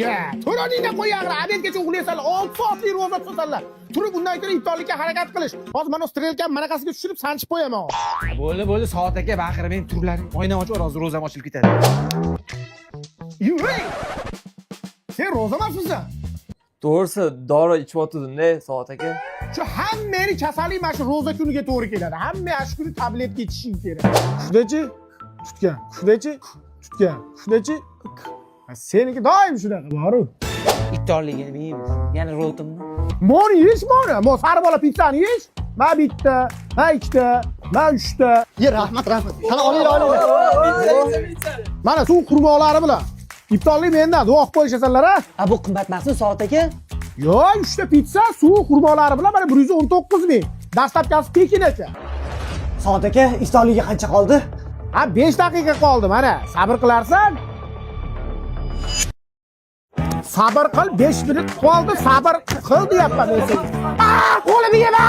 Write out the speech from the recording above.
Ya, to'roningni qo'yag'ira, obedgacha uxlaysanlar, 6 soatli ro'za tutsanlar. Turib undan keyin iftorlikka harakat qilish. Hozir mana strelka manaqasiga tushirib sanchib qo'yaman. Bo'ldi, soat aka baqirmang turlaring. Oyna ochib, hozir ro'zam ochilib ketadi. Yurey! Sen ro'zamasmisan? To'g'risi, dori ichib-o'tdim-da, soat aka. Shu hammani kasallik mana shu ro'za kuniga to'g'ri keladi. Hamma shu kuni tabletga ichishing kerak. Shudachi? Tutgan. Shudachi? Tutgan. Shudachi? Seniki doim shunaqa boru. Iftorligini yeymiz. Yana ro'timni. Moni yeyish moni. Mo sari bola pizzani yeyish. Ma bitta, ma ikkita, ma uchta. Ye, rahmat. Qani oling. Mana suv qurmoqlari bilan. Iftorlik mendan duo qilib qo'yishasanlar a? Bu qimmat emasmi soat aka? Yo, 3 ta pizza, suv qurmoqlari bilan mana 119 ming. Dastlabkasi Pekinacha. Soat aka, iftorlikka qancha qoldi? Ha, 5 daqiqa qoldi mana. Sabr qilarsan? Sabr qil, 5 minut qoldi, sabr qil deyapman men senga. Qo'limni yema!